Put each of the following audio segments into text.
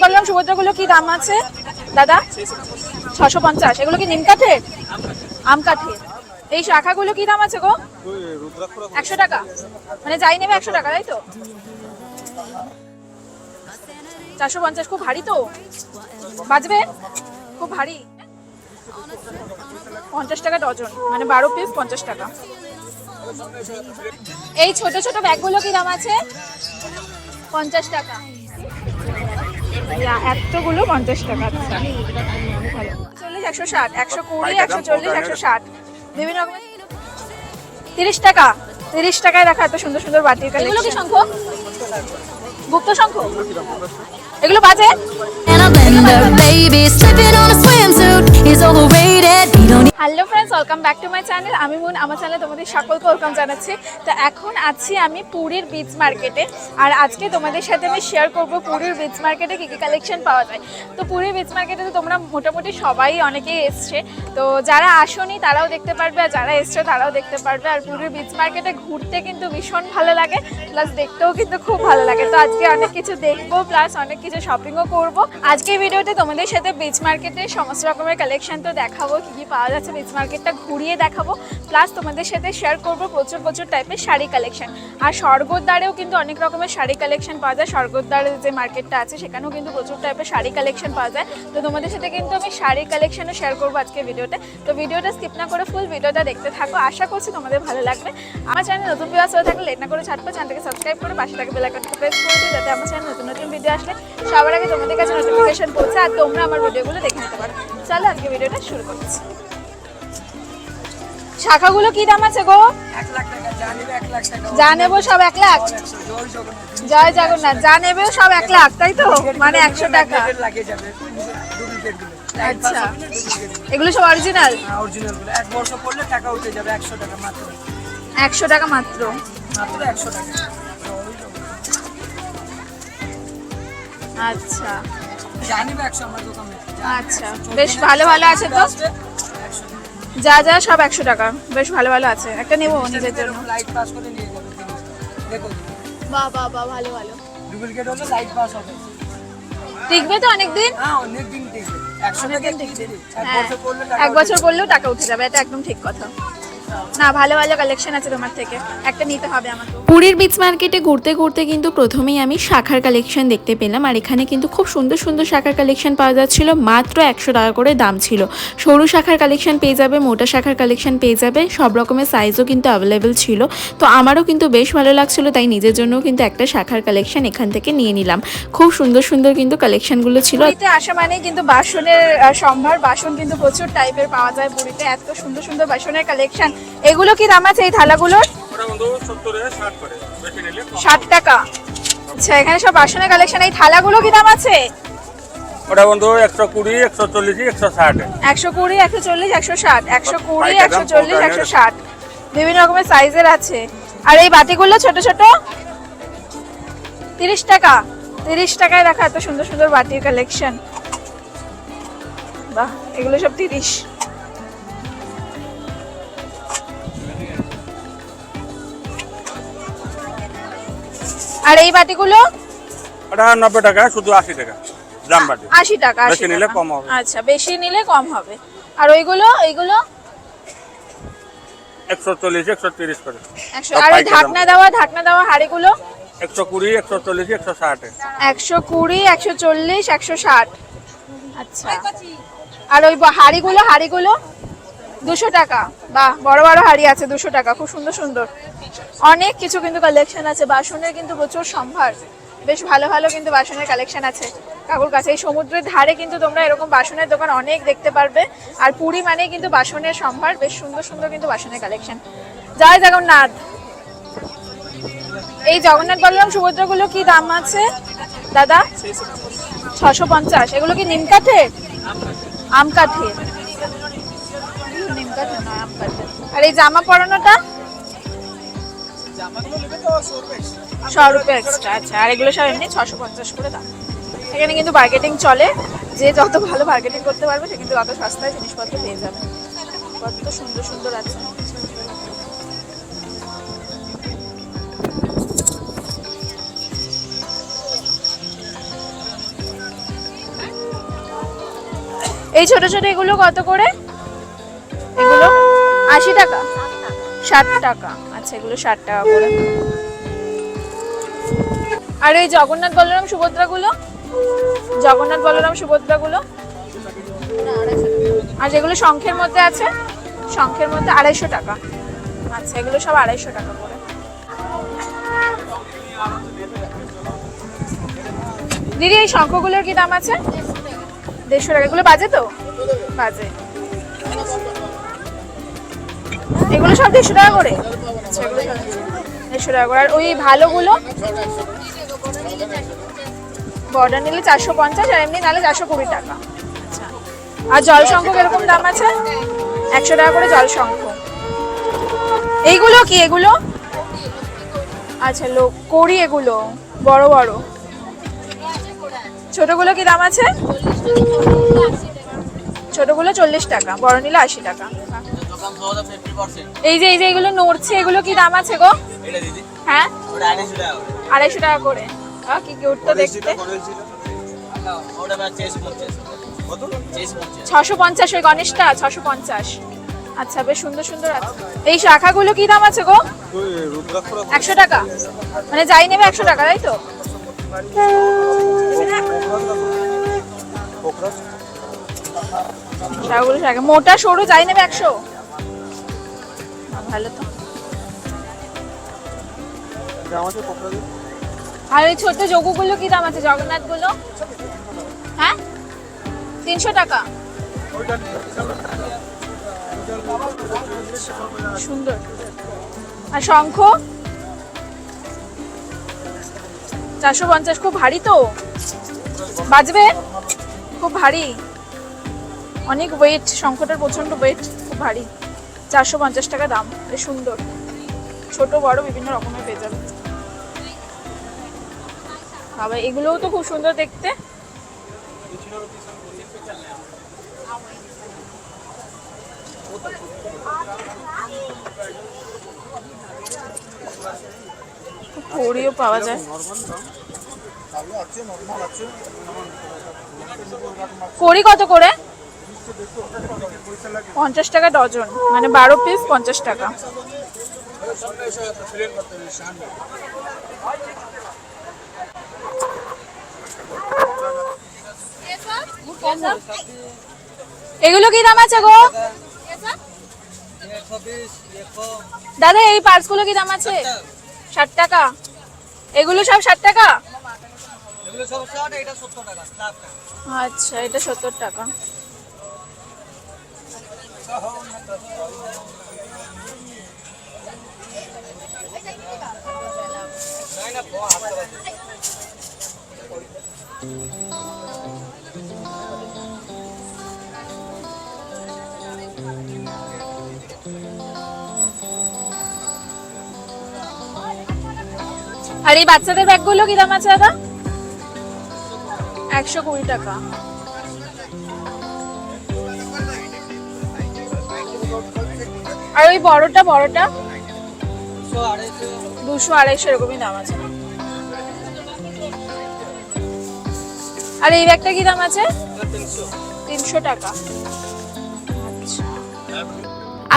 বলরাম সুভদ্রাগুলো কি দাম আছে দাদা? 650। এগুলো কি নিম কাঠের? আম কাঠের। এই শাখাগুলো কি দাম আছে গো? 100 টাকা। মানে যাই নেবে 100 টাকা, তাই তো? 450। খুব ভারী তো, বাজবে খুব ভারী। 50 টাকা ডজন, মানে 12 পিস 50 টাকা। এই ছোট ছোট ব্যাগগুলো কি দাম আছে? 50 টাকা। এতগুলো 50 টাকা। আচ্ছা, 40, 160, 120, 140, 160 বিভিন্ন রকমের। 30 টাকা। 30 টাকায় রাখা এত সুন্দর সুন্দর বাটির কালেকশন। এগুলো কি শঙ্খ? গুপ্ত শঙ্খ? এগুলো বাজে? Hello friends, welcome back to my channel. আমি মুন, আমার চ্যানেলে তোমাদের সকলকে ওয়েলকাম জানাচ্ছি। তো এখন আছি আমি পুরীর বিচ মার্কেটে, আর আজকে তোমাদের সাথে আমি শেয়ার করব পুরীর বিচ মার্কেটে কী কী কালেকশন পাওয়া যায়। তো পুরীর বিচ মার্কেটে তো তোমরা মোটামুটি সবাই অনেকেই এসছে, তো যারা আসোনি তারাও দেখতে পারবে, আর যারা এসছে তারাও দেখতে পারবে। আর পুরীর বিচ মার্কেটে ঘুরতে কিন্তু ভীষণ ভালো লাগে, প্লাস দেখতেও কিন্তু খুব ভালো লাগে। তো আজকে অনেক কিছু দেখবো, প্লাস অনেক কিছু শপিংও করব। আজকে ভিডিওতে তোমাদের সাথে বিচ মার্কেটের সমস্ত রকমের কালেকশন তো দেখাবো, কী কী পাওয়া যাচ্ছে বিচ মার্কেটটা ঘুরিয়ে দেখাবো, প্লাস তোমাদের সাথে শেয়ার করবো প্রচুর প্রচুর টাইপের শাড়ি কালেকশন। আর স্বর্গদ্বারেও কিন্তু অনেক রকমের শাড়ি কালেকশন পাওয়া যায়। স্বর্গদ্বারের যে মার্কেটটা আছে সেখানেও কিন্তু প্রচুর টাইপের শাড়ি কালেকশন পাওয়া যায়। তো তোমাদের সাথে কিন্তু আমি শাড়ির কালেকশনও শেয়ার করবো আজকে ভিডিওতে। তো ভিডিওটা স্কিপ না করে ফুল ভিডিওটা দেখতে থাকো, আশা করছি তোমাদের ভালো লাগবে। আমার চ্যানেল নতুন ভিউয়ার্স হয়ে থাকলে লেট না করে ঝটপট চ্যানেলটাকে সাবস্ক্রাইব করে পাশে থাকা বেল আইকনটা প্রেস করে দিও, যাতে আমার চ্যানেল নতুন নতুন ভিডিও আসলে সবার আগে তোমাদের কাছে নোটিফিকেশন পৌঁছে আর তোমরা আমার ভিডিওগুলো দেখে নিতে পারো। চলো আজকে ভিডিওটা শুরু করছি। শাখাগুলো কি দাম আছে গো? 1 লাখ টাকা। যা নেবো সব 1 লাখ? জয় জগন্নাথ। যা নেবেও সব 1 লাখ, তাই তো? মানে 100 টাকা। আচ্ছা, এগুলো সব অরিজিনাল? অরিজিনাল গুলো 1 বছর পড়লে টাকা উঠে যাবে 100 টাকা মাত্র। 100 টাকা মাত্র? মাত্র 100 টাকা। আচ্ছা, জানিবে 100 আমার দোকানে। আচ্ছা, বেশ ভালো ভালো আছে তো। যা যা সব 100 টাকা, বেশ ভালো ভালো আছে। একটা নেবো নিজের জন্য। লাইট পাস করে নিয়ে যাবে। দেখো, বাহ বাহ বাহ, ভালো ভালো। ডুপ্লিকেট হলে লাইট পাস হবে। টিকবে তো অনেকদিন? হ্যাঁ, অনেক দিন টিকবে। 100 টাকা টিকবে। 1 বছর পড়লে টাকা 1 বছর পড়লেও টাকা উঠে যাবে, এটা একদম ঠিক কথা। না, ভালো ভালো কালেকশন আছে তোমার থেকে, একটা নিতে হবে আমাকে। পুরীর বিচ মার্কেটে ঘুরতে ঘুরতে কিন্তু প্রথমেই আমি শাখার কালেকশন দেখতে পেলাম, আর এখানে কিন্তু খুব সুন্দর সুন্দর শাখার কালেকশন পাওয়া যাচ্ছিল। মাত্র 100 টাকা করে দাম ছিল। সরু শাখার কালেকশন পেয়ে যাবে, মোটা শাখার কালেকশন পেয়ে যাবে, সব রকমের সাইজও কিন্তু অ্যাভেলেবেল ছিল। তো আমারও কিন্তু বেশ ভালো লাগছিল, তাই নিজের জন্যও কিন্তু একটা শাখার কালেকশন এখান থেকে নিয়ে নিলাম। খুব সুন্দর সুন্দর কিন্তু কালেকশনগুলো ছিল। পুরীতে আসা মানে কিন্তু বাসনের সম্ভার, বাসন কিন্তু প্রচুর টাইপের পাওয়া যায় পুরীতে। এত সুন্দর সুন্দর বাসনের কালেকশন। এগুলো কি দাম আছে এই থালাগুলোর? 60 টাকা। আচ্ছা, এখানে সব বাসনের কালেকশন। এই থালাগুলো কি দাম আছে? ওটা বন্ধু 120, 140, 160। 120, 140, 160। 120, 140, 160 বিভিন্ন রকমের সাইজের আছে। আর এই বাটিগুলো ছোট ছোট 30 টাকা। 30 টাকায় রাখা এত সুন্দর সুন্দর বাটির কালেকশন। বাহ, এগুলো সব 30। আর এই বাটিগুলো? ওটা 90 টাকা, শুধু 80 টাকা জাম বাটি। 80 টাকা। বেশি নিলে কম হবে। আচ্ছা, বেশি নিলে কম হবে। আর ওইগুলো? এইগুলো 140, 130 করে। 100। আর এই ঢাকনা দেওয়া হাঁড়িগুলো? 120, 140, 160। 120, 140, 160। আচ্ছা। আর ওই হাঁড়িগুলো 200 টাকা। বাহ, বড় বড় হাঁড়ি আছে 200 টাকা, খুব সুন্দর সুন্দর। অনেক কিছু কিন্তু কালেকশন আছে বাসনের, কিন্তু প্রচুর সম্ভার। বেশ ভালো ভালো কিন্তু বাসনের কালেকশন আছে কাকুর কাছে। এই সমুদ্রের ধারে কিন্তু তোমরা এরকম বাসনের দোকান অনেক দেখতে পারবে। আর পুরী মানে কিন্তু বাসনের সম্ভার, বেশ সুন্দর সুন্দর কিন্তু বাসনের কালেকশন। জয় জগন্নাথ। এই জগন্নাথ বলরাম সুভদ্রাগুলো কি দাম আছে দাদা? 650। এগুলো কি নিম কাঠের? আম কাঠের? নিম কাঠের নয়, আম কাঠের। আর এই জামা পরানোটা? 100 রুপি এক্সট্রা। আচ্ছা, আর এগুলো সব এমনি 650 করে দাম। এখানে কিন্তু বার্গেটিং চলে, যে যত ভালো বার্গেটিং করতে পারবে সে কিন্তু তত সস্তায় জিনিসপত্র পেয়ে যাবে। কত সুন্দর সুন্দর আছে। এই ছোট ছোট এগুলো কত করে? এগুলো 80 টাকা, 60 টাকা। আচ্ছা, এগুলো 60 টাকা করে। আর এই জগন্নাথ বলরাম সুভদ্রাগুলো, জগন্নাথ বলরাম সুভদ্রাগুলো, আর যেগুলো শঙ্খের মধ্যে আছে, শঙ্খের মধ্যে 250 টাকা। আচ্ছা, এগুলো সব 250 টাকা করে। দিদি এই শঙ্খগুলোর কি দাম আছে? 150 টাকা। এগুলো বাজে তো? বাজে। এগুলো সব 150 টাকা করে। আচ্ছা, এগুলো 150 টাকা করে। আর ওই ভালোগুলো বর্ডার নিলে 450, আর এমনি নালে 420 টাকা। আচ্ছা, আর জল শঙ্খ কিরকম দাম আছে? 100 টাকা করে জল শঙ্খ। এইগুলো কি? এগুলো আচ্ছা কড়ি, এগুলো বড় বড়। ছোটগুলো কি দাম আছে? ছোটগুলো 40 টাকা, বড় নিলে 80 টাকা। এই যে এগুলো নড়ছে, এগুলো কি দাম আছে গো? হ্যাঁ, 250 টাকা করে। কি কিউট তো দেখতে। 650 ওই গণেশটা 650। আচ্ছা, বেশ সুন্দর সুন্দর আছে। এই শাখাগুলো কি দাম আছে গো? 100 টাকা, মানে যাই নেবে 100 টাকা, তাই তো? শাখাগুলো শাখা মোটা সরু যাই নেবে 100। ভালো তো। আর ওই ছোট যোগুগুলো কি দাম আছে? জগন্নাথ গুলো, হ্যাঁ 300 টাকা। সুন্দর। আর শঙ্খ 450, খুব ভারী তো, বাজবে, খুব ভারী, অনেক ওয়েট। শঙ্খটার প্রচন্ড ওয়েট, খুব ভারী। 450 টাকা দাম। বেশ সুন্দর, ছোট বড় বিভিন্ন রকমের পেয়ে যাবে। বাবা, এগুলোও তো খুব সুন্দর দেখতে। কড়িও পাওয়া যায়। কড়ি কত করে? 50 টাকা ডজন, মানে 12 পিস 50 টাকা। এগুলো কি দাম আছে গো দাদা? এই পার্সগুলো কি দাম আছে? 60 টাকা। এগুলো সব 60 টাকা? আচ্ছা, এটা 70 টাকা। আর এই বাচ্চাদের ব্যাগগুলো কি দাম আছে দাদা? 120 টাকা। আর ওই বড়টা 200-250 এরকমই দাম আছে। আর এই ব্যাগটা কি দাম আছে? 300 টাকা।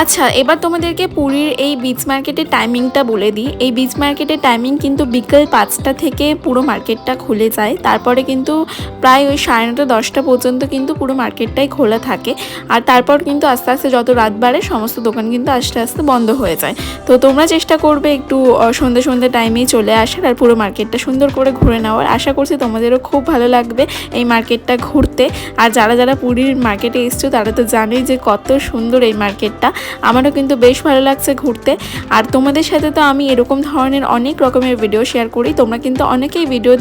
আচ্ছা, এবার তোমাদেরকে পুরীর এই বিচ মার্কেটের টাইমিংটা বলে দিই। এই বিচ মার্কেটের টাইমিং কিন্তু বিকেল 5টা থেকে পুরো মার্কেটটা খুলে যায়। তারপরে কিন্তু প্রায় ওই 9:30-10টা পর্যন্ত কিন্তু পুরো মার্কেটটাই খোলা থাকে। আর তারপর কিন্তু আস্তে আস্তে যত রাত বাড়ে সমস্ত দোকান কিন্তু আস্তে আস্তে বন্ধ হয়ে যায়। তো তোমরা চেষ্টা করবে একটু সন্ধ্যে টাইমেই চলে আসার আর পুরো মার্কেটটা সুন্দর করে ঘুরে নেওয়ার। আশা করছি তোমাদেরও খুব ভালো লাগবে এই মার্কেটটা ঘুরতে। আর যারা পুরীর মার্কেটে এসছো তারা তো জানোই যে কত সুন্দর এই মার্কেটটা। আমারও কিন্তু বেশ ভালো লাগছে ঘুরতে। আর তোমাদের সাথে তো আমি এরকম ধরনের অনেক রকমের ভিডিও শেয়ার করি। তোমরা কিন্তু অনেকেই ভিডিও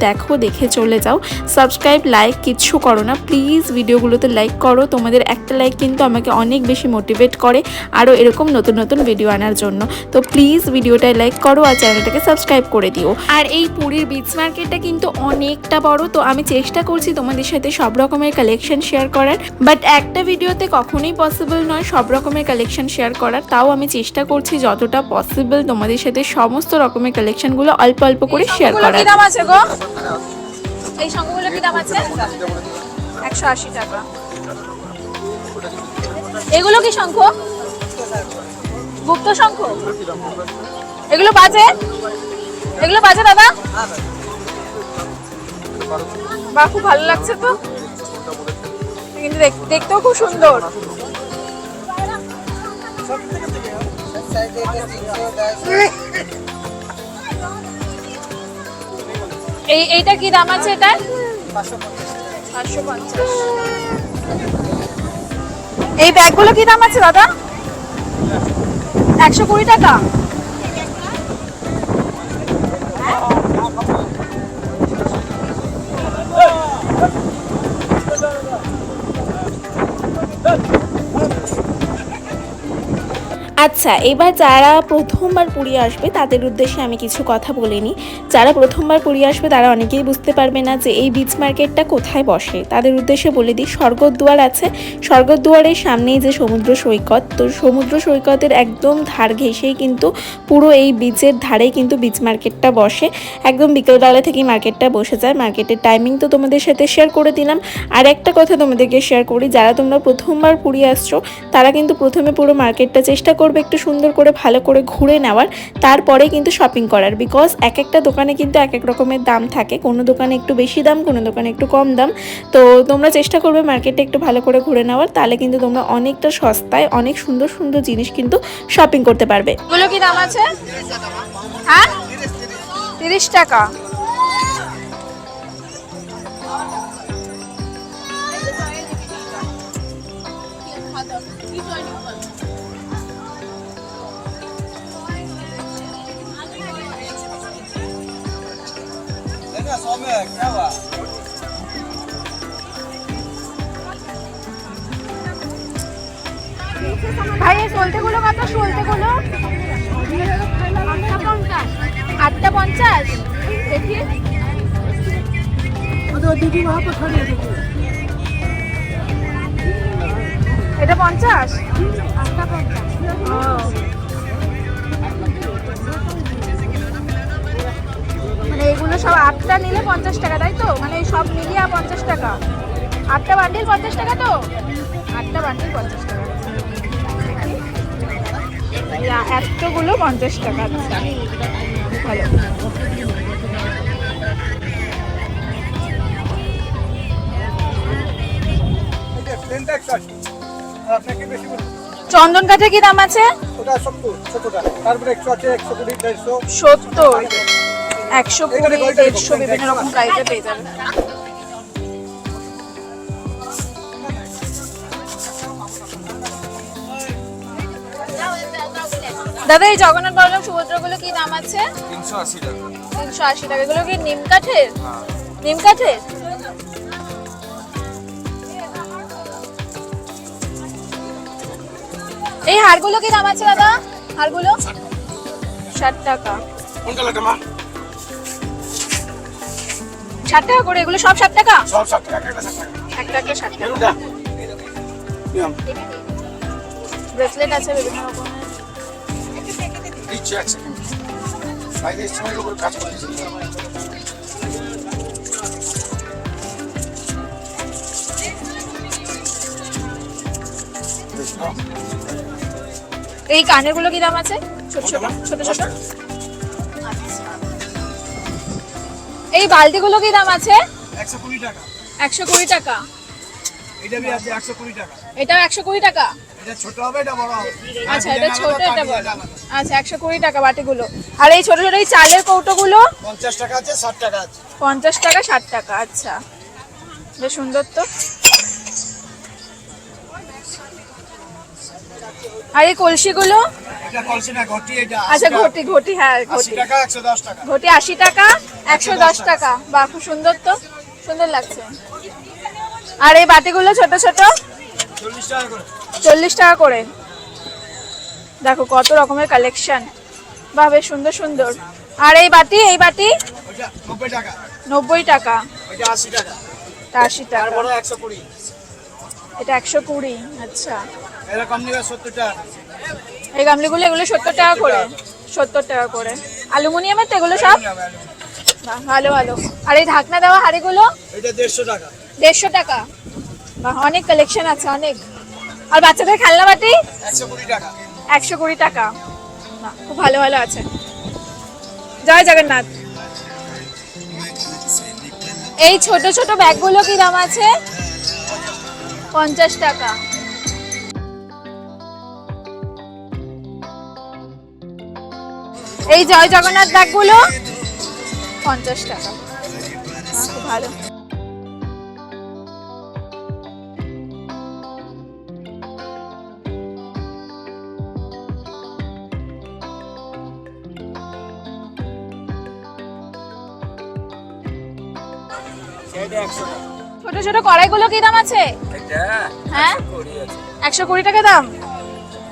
দেখে চলে যাও, সাবস্ক্রাইব লাইক কিচ্ছু করো না। প্লিজ ভিডিওগুলোতে লাইক করো, তোমাদের একটা লাইক কিন্তু আমাকে অনেক বেশি মোটিভেট করে আরও এরকম নতুন ভিডিও আনার জন্য। তো প্লিজ ভিডিওটায় লাইক করো আর চ্যানেলটাকে সাবস্ক্রাইব করে দিও। আর এই পুরীর বিচ মার্কেটটা কিন্তু অনেকটা বড়, তো আমি চেষ্টা করছি তোমাদের সাথে সব রকমের কালেকশন শেয়ার করার, বাট একটা ভিডিওতে কখনোই পসিবল নয় সব রকমের কালেকশন শেয়ার করার। তাও আমি চেষ্টা করছি যতটা পসিবল তোমাদের সাথে সমস্ত রকমের কালেকশনগুলো অল্প অল্প করে শেয়ার করার। কি দাম আছে গো? এই শঙ্খগুলো কি দাম আছে? 180 টাকা। এগুলো কি শঙ্খ? গুপ্ত শঙ্খ? এগুলো বাজে? এগুলো বাজে দাদা? বাহ, খুব ভালো লাগছে তো, কিন্তু দেখতেও খুব সুন্দর। এইটা কি দাম আছে? এটা 550। এই ব্যাগগুলো কি দাম আছে দাদা? 120 টাকা। আচ্ছা, এবার যারা প্রথমবার পুরী আসবে তাদের উদ্দেশ্যে আমি কিছু কথা বলিনি। যারা প্রথমবার পুরী আসবে তারা অনেকেই বুঝতে পারবে না যে এই বিচ মার্কেটটা কোথায় বসে। তাদের উদ্দেশ্যে বলে দিই, স্বর্গদ্বার আছে, স্বর্গদ্বারের সামনেই যে সমুদ্র সৈকত, তো সমুদ্র সৈকতের একদম ধার ঘেঁষেই কিন্তু পুরো এই বিচের ধারেই কিন্তু বিচ মার্কেটটা বসে। একদম বিকেলবেলা থেকেই মার্কেটটা বসে যায়। মার্কেটের টাইমিং তো তোমাদের সাথে শেয়ার করে দিলাম। আর একটা কথা তোমাদেরকে শেয়ার করি, যারা তোমরা প্রথমবার পুরী আসছো তারা কিন্তু প্রথমে পুরো মার্কেটটা চেষ্টা করবে একটু সুন্দর করে ভালো করে ঘুরে নেওয়ার, তারপরে কিন্তু শপিং করার। বিকজ এক একটা দোকানে কিন্তু এক এক রকমের দাম থাকে, কোনো দোকানে একটু বেশি দাম, কোনো দোকানে একটু কম দাম। তো তোমরা চেষ্টা করবে মার্কেটে একটু ভালো করে ঘুরে নেওয়ার, তাহলে কিন্তু তোমরা অনেকটা সস্তায় অনেক সুন্দর সুন্দর জিনিস কিন্তু শপিং করতে পারবে। এগুলো কি দাম আছে? হ্যাঁ, 30 টাকা। ভাই এই সলতেগুলো কত? সলতেগুলো 850। দেখি এটা 50। মানে এগুলো সব 8টা নিলে 50 টাকা, তাই তো? মানে সব মিলিয়ে 50 টাকা। 8টা বান্ডিল 50 টাকা তো? 8টা বান্ডিল 50 টাকা। এতগুলো 50 টাকা। ভালো। চন্দন কাঠে কি দাম আছে? 70, 120, 150 বিভিন্ন রকম প্রাইসে পেয়ে যাবে। দাদা এই জগন্নাথ বলরাম সুভদ্রাগুলো কি দাম আছে? 380 টাকা। 380 টাকা। এগুলো কি নিম কাঠের? নিম কাঠের? এই হারগুলো কি দাম আছে দাদা? হারগুলো 60 টাকা। কোন কালারটা মা? 60 টাকা করে। এগুলো সব 60 টাকা? সব 60 টাকা, একটা 60 টাকা। একটা 60 টাকা। এরুটা নিয়ম ব্রেসলেট আছে বিভিন্ন রকমের। দিচ্ছে এক সেকেন্ড। বাইরে সময় উপর কাজ করতেছি। এই কানের গুলো কি দাম আছে? ছোট ছোট ছোট ছোট। এই বালতি গুলো কি দাম আছে? 120 টাকা। 120 টাকা। এটা भी আছে 120 টাকা। এটাও 120 টাকা। এটা ছোট হবে, এটা বড় হবে। আচ্ছা, এটা ছোট, এটা বড়। আচ্ছা, 120 টাকা বাটিগুলো। আর এই ছোট ছোট এই চালের কৌটোগুলো 50 টাকা আছে, 60 টাকা আছে। 50 টাকা, 60 টাকা। আচ্ছা, বেশ সুন্দর তো। আর এই কলসিগুলো? এটা কলসি না, ঘটি এটা। আচ্ছা, ঘটি ঘটি, হ্যাঁ 80 ঘটি। টাকা, 110 টাকা। ঘটি 80 টাকা, 110 টাকা। বাহ, খুব সুন্দর তো, সুন্দর লাগছে। আর এই বাটিগুলো ছোট ছোট 40 টাকা করে। 40 টাকা করে। দেখো কত রকমের কালেকশন, বাহ বেশ সুন্দর সুন্দর। আর এই বাটি? এই বাটি ওটা 90 টাকা। 90 টাকা। ওটা 80 টাকা। 80 টাকা। আর বড় 120। এটা 120। আচ্ছা, এরকম নিবে 70 টাকা। এই গামলিগুলো এগুলো 70 টাকা করে। 70 টাকা করে। অ্যালুমিনিয়ামের তো এগুলো সব? বাহ, ভালো ভালো। আর এই ঢাকনা দেওয়া হাঁড়িগুলো? এটা 150 টাকা। 150 টাকা। বাহ, অনেক কালেকশন আছে, অনেক। আর বাচ্চাদের খেলনা বাটি 120 টাকা 120 টাকা। বাহ, খুব ভালো ভালো আছে। জয় জগন্নাথ। এই ছোট ছোট ব্যাগগুলো কি দাম আছে? 50 টাকা। এই জয় জগন্নাথ ব্যাগগুলো 50 টাকা। খুব ভালো। সেটা 100 টাকা ছোট ছোট কড়াইগুলো কি দাম আছে? এটা হ্যাঁ 120 আছে 120 টাকা দাম।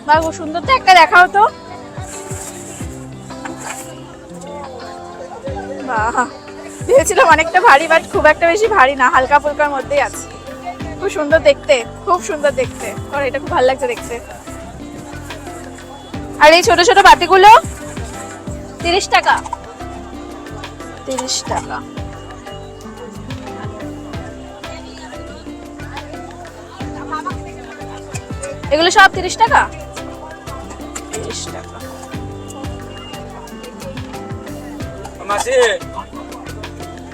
বাহ, খুব সুন্দর তো, একটা দেখাও তো। বাহ, ভেবেছিলাম অনেকটা ভারী, বাট খুব একটা বেশি ভারী না, হালকা ফুলকার মধ্যেই আছে। খুব সুন্দর দেখতে, খুব সুন্দর দেখতে। আর এটা খুব ভালো লাগছে দেখতে। আর এই ছোট ছোট বাটিগুলো 30 টাকা। 30 টাকা। এগুলো সব 30 টাকা। 30 টাকা। মাসি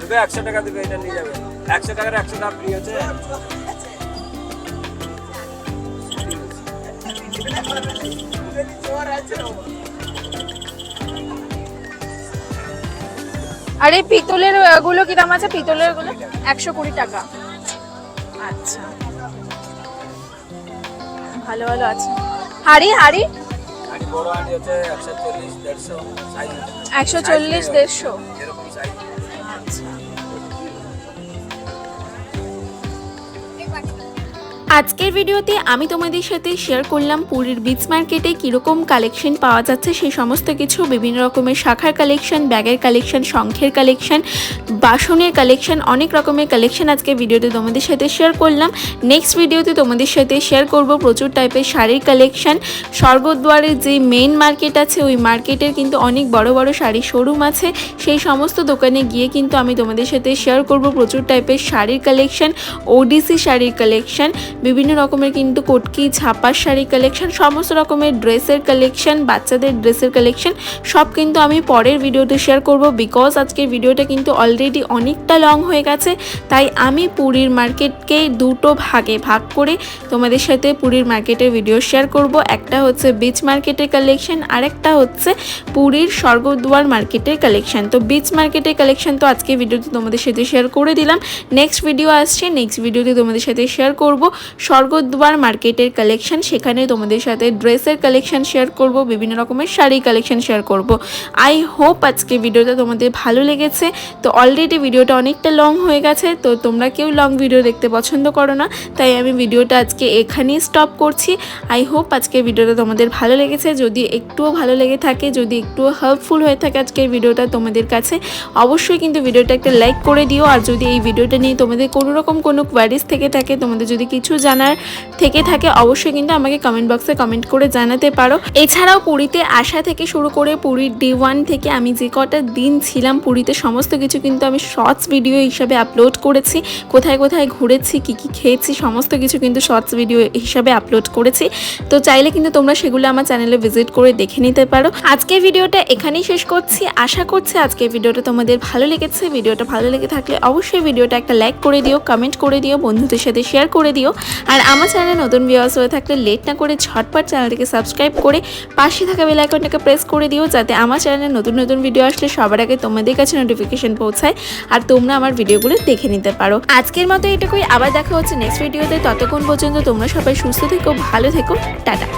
দিবে 100 টাকা দিবে, এটা নিয়ে যাবে 100 টাকার 100 টাকা ফ্রি আছে। আর এই পিতলের গুলো কি দাম আছে? পিতলের গুলো 120 টাকা। আচ্ছা, ভালো ভালো আছে। হাড়ি হাড়ি আর বড় হাঁড়ি আছে 140 150 সাইজ 140 150। এরকম সাইজ। আচ্ছা, আজকের ভিডিওতে আমি তোমাদের সাথে শেয়ার করলাম পুরীর বিচ মার্কেটে কীরকম কালেকশন পাওয়া যাচ্ছে সেই সমস্ত কিছু। বিভিন্ন রকমের শাখার কালেকশন, ব্যাগের কালেকশন, শঙ্খের কালেকশন, বাসনের কালেকশন, অনেক রকমের কালেকশন আজকে ভিডিওতে তোমাদের সাথে শেয়ার করলাম। নেক্সট ভিডিওতে তোমাদের সাথে শেয়ার করব প্রচুর টাইপের শাড়ির কালেকশন। স্বর্গদ্বারের যে মেইন মার্কেট আছে ওই মার্কেটের কিন্তু অনেক বড় বড় শাড়ির শোরুম আছে, সেই সমস্ত দোকানে গিয়ে কিন্তু আমি তোমাদের সাথে শেয়ার করব প্রচুর টাইপের শাড়ির কালেকশন, ওডিসি শাড়ির কালেকশন, বিভিন্ন রকমের কিন্তু কটকি ছাপার শাড়ি কালেকশন, সমস্ত রকমের ড্রেসের কালেকশন, বাচ্চাদের ড্রেসের কালেকশন সব কিন্তু আমি পরের ভিডিওতে শেয়ার করব। বিকজ আজকের ভিডিওটা কিন্তু অলরেডি অনেকটা লং হয়ে গেছে, তাই আমি পুরীর মার্কেটকে দুটো ভাগে ভাগ করে তোমাদের সাথে পুরীর মার্কেটের ভিডিও শেয়ার করব। একটা হচ্ছে বিচ মার্কেটের কালেকশন, আর একটা হচ্ছে পুরীর স্বর্গদ্বার মার্কেটের কালেকশন। তো বিচ মার্কেটের কালেকশন তো আজকে ভিডিওতে তোমাদের সাথে শেয়ার করে দিলাম। নেক্সট ভিডিও আসছে, নেক্সট ভিডিওতে তোমাদের সাথে শেয়ার করব স্বর্গদ্বার মার্কেটের কালেকশন। সেখানে তোমাদের সাথে ড্রেসের কালেকশন শেয়ার করব, বিভিন্ন রকমের শাড়ি কালেকশন শেয়ার করব। আই হোপ আজকে ভিডিওটা তোমাদের ভালো লেগেছে। তো অলরেডি ভিডিওটা অনেকটা লং হয়ে গেছে, তো তোমরা কেউ লং ভিডিও দেখতে পছন্দ করো না, তাই আমি ভিডিওটা আজকে এখানেই স্টপ করছি। আই হোপ আজকের ভিডিওটা তোমাদের ভালো লেগেছে। যদি একটুও ভালো লেগে থাকে, যদি একটুও হেল্পফুল হয়ে থাকে আজকের ভিডিওটা তোমাদের কাছে, অবশ্যই কিন্তু ভিডিওটা একটা লাইক করে দিও। আর যদি এই ভিডিওটা নিয়ে তোমাদের কোনো রকম কোনো কোয়ারিজ থেকে থাকে, তোমাদের যদি কিছু জানার থেকে থাকে, অবশ্যই কিন্তু আমাকে কমেন্ট বক্সে কমেন্ট করে জানাতে পারো। এছাড়াও পুরীতে আসা থেকে শুরু করে পুরীর ডে 1 থেকে আমি যে কটা দিন ছিলাম পুরীতে, সমস্ত কিছু কিন্তু আমি শর্টস ভিডিও হিসাবে আপলোড করেছি। কোথায় কোথায় ঘুরেছি, কি কি খেয়েছি, সমস্ত কিছু কিন্তু শর্টস ভিডিও হিসাবে আপলোড করেছি। তো চাইলে কিন্তু তোমরা সেগুলো আমার চ্যানেলে ভিজিট করে দেখে নিতে পারো। আজকের ভিডিওটা এখানেই শেষ করছি। আশা করছি আজকের ভিডিওটা তোমাদের ভালো লেগেছে। ভিডিওটা ভালো লেগে থাকলে অবশ্যই ভিডিওটা একটা লাইক করে দিও, কমেন্ট করে দিও, বন্ধুদের সাথে শেয়ার করে দিও। আর আমার চ্যানেলে নতুন ভিউয়ার্স হয়ে থাকলে লেট না করে ঝটপট চ্যানেলটিকে সাবস্ক্রাইব করে পাশে থাকা বেল আইকনটাকে প্রেস করে দিও, যাতে আমার চ্যানেলে নতুন নতুন ভিডিও আসলে সবার আগে তোমাদের কাছে নোটিফিকেশন পৌঁছায় আর তোমরা আমার ভিডিওগুলো দেখে নিতে পারো। আজকের মতো এটুকুই, আবার দেখা হচ্ছে নেক্সট ভিডিওতে। ততক্ষণ পর্যন্ত তোমরা সবাই সুস্থ থেকো, ভালো থেকো, টাটা।